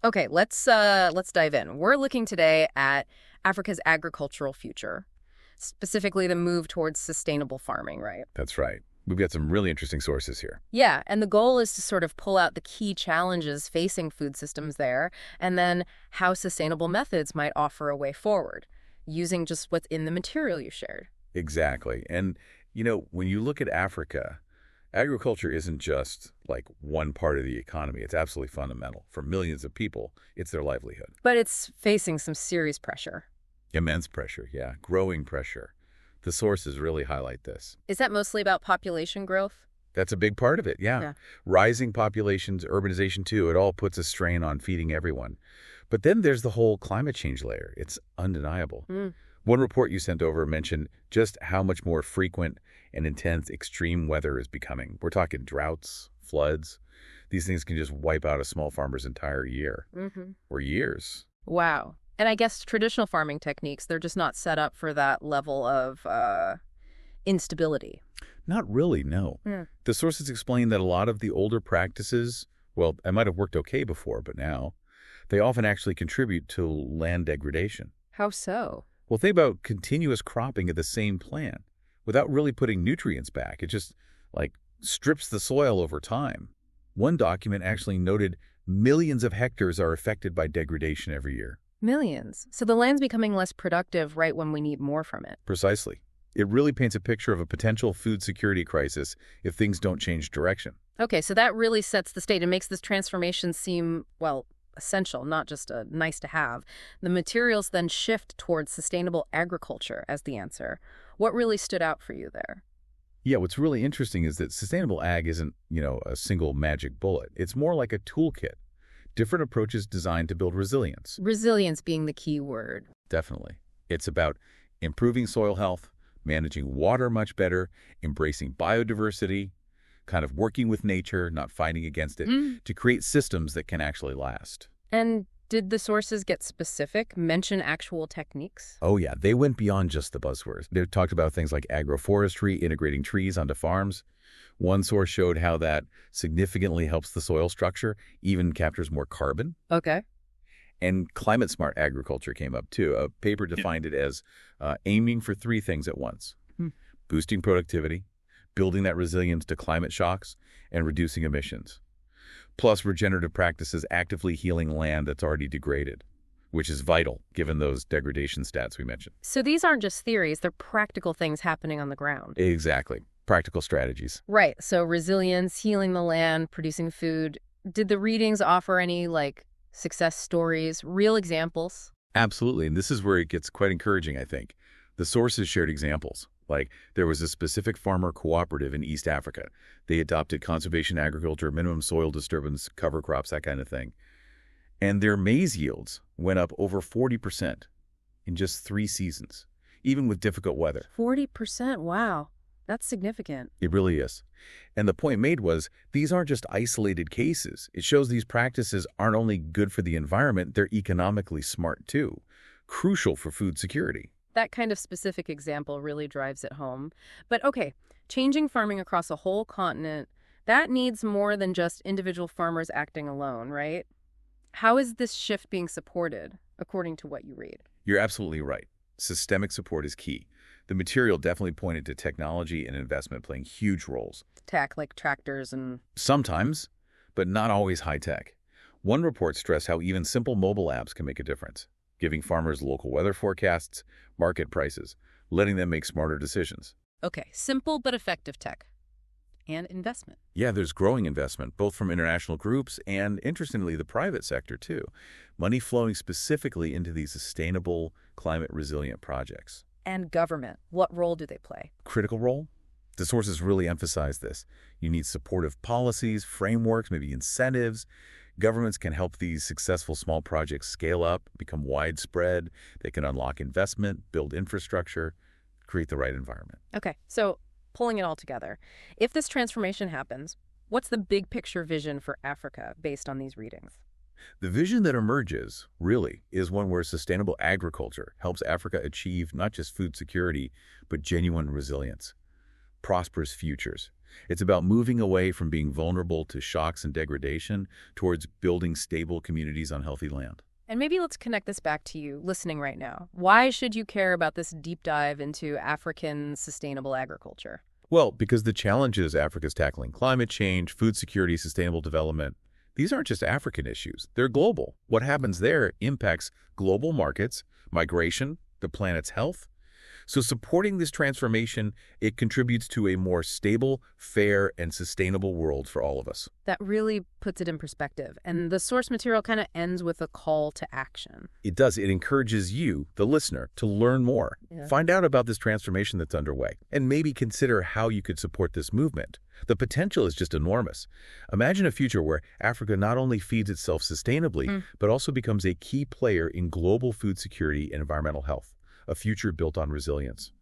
Okay, let's dive in. We're looking today at Africa's agricultural future, specifically the move towards sustainable farming, right? That's right. We've got some really interesting sources here. Yeah, and the goal is to sort of pull out the key challenges facing food systems there, and then how sustainable methods might offer a way forward, using just what's in the material you shared. Exactly. And, when you look at Africa, agriculture isn't just like one part of the economy. It's absolutely fundamental. For millions of people, it's their livelihood. But it's facing some serious pressure. Immense pressure, yeah. Growing pressure. The sources really highlight this. Is that mostly about population growth? That's a big part of it, yeah. Yeah. Rising populations, urbanization too, it all puts a strain on feeding everyone. But then there's the whole climate change layer. It's undeniable. Mm. One report you sent over mentioned just how much more frequent and intense extreme weather is becoming. We're talking droughts, floods. These things can just wipe out a small farmer's entire year or years. Wow. And I guess traditional farming techniques, they're just not set up for that level of instability. Not really, no. Yeah. The sources explain that a lot of the older practices, well, I might have worked okay before, but now, they often actually contribute to land degradation. How so? Well, think about continuous cropping of the same plant without really putting nutrients back. It just, strips the soil over time. One document actually noted millions of hectares are affected by degradation every year. Millions. So the land's becoming less productive right when we need more from it. Precisely. It really paints a picture of a potential food security crisis if things don't change direction. Okay, so that really sets the stage and makes this transformation seem, well, essential, not just a nice to have. The materials then shift towards sustainable agriculture as the answer. What really stood out for you there? Yeah, what's really interesting is that sustainable ag isn't, a single magic bullet. It's more like a toolkit. Different approaches designed to build resilience. Resilience being the key word. Definitely. It's about improving soil health, managing water much better, embracing biodiversity, kind of working with nature, not fighting against it, to create systems that can actually last. And did the sources get specific, mention actual techniques? Oh yeah, they went beyond just the buzzwords. They talked about things like agroforestry, integrating trees onto farms. One source showed how that significantly helps the soil structure, even captures more carbon. Okay. And climate-smart agriculture came up too. A paper defined it as aiming for three things at once. Boosting productivity, building that resilience to climate shocks, and reducing emissions. Plus, regenerative practices actively healing land that's already degraded, which is vital given those degradation stats we mentioned. So these aren't just theories, they're practical things happening on the ground. Exactly. Practical strategies. Right. So resilience, healing the land, producing food. Did the readings offer any, success stories, real examples? Absolutely. And this is where it gets quite encouraging, I think. The sources shared examples. There was a specific farmer cooperative in East Africa. They adopted conservation agriculture, minimum soil disturbance, cover crops, that kind of thing. And their maize yields went up over 40% in just 3 seasons, even with difficult weather. 40%, wow. That's significant. It really is. And the point made was these aren't just isolated cases. It shows these practices aren't only good for the environment, they're economically smart too. Crucial for food security. That kind of specific example really drives it home. But okay, changing farming across a whole continent, that needs more than just individual farmers acting alone, right? How is this shift being supported, according to what you read? You're absolutely right. Systemic support is key. The material definitely pointed to technology and investment playing huge roles. Tech, like tractors and... Sometimes, but not always high-tech. One report stressed how even simple mobile apps can make a difference, giving farmers local weather forecasts, market prices, letting them make smarter decisions. Okay, simple but effective tech. And investment. Yeah, there's growing investment, both from international groups and, interestingly, the private sector, too. Money flowing specifically into these sustainable, climate-resilient projects. And government. What role do they play? Critical role? The sources really emphasize this. You need supportive policies, frameworks, maybe incentives. Governments can help these successful small projects scale up, become widespread. They can unlock investment, build infrastructure, create the right environment. Okay, so pulling it all together, if this transformation happens, what's the big picture vision for Africa based on these readings? The vision that emerges, really, is one where sustainable agriculture helps Africa achieve not just food security, but genuine resilience. Prosperous futures. It's about moving away from being vulnerable to shocks and degradation towards building stable communities on healthy land. And maybe let's connect this back to you listening right now. Why should you care about this deep dive into African sustainable agriculture? Well, because the challenges Africa's tackling, climate change, food security, sustainable development, these aren't just African issues. They're global. What happens there impacts global markets, migration, the planet's health. So supporting this transformation, it contributes to a more stable, fair, and sustainable world for all of us. That really puts it in perspective. And the source material kind of ends with a call to action. It does. It encourages you, the listener, to learn more. Yeah. Find out about this transformation that's underway, and maybe consider how you could support this movement. The potential is just enormous. Imagine a future where Africa not only feeds itself sustainably, but also becomes a key player in global food security and environmental health. A future built on resilience.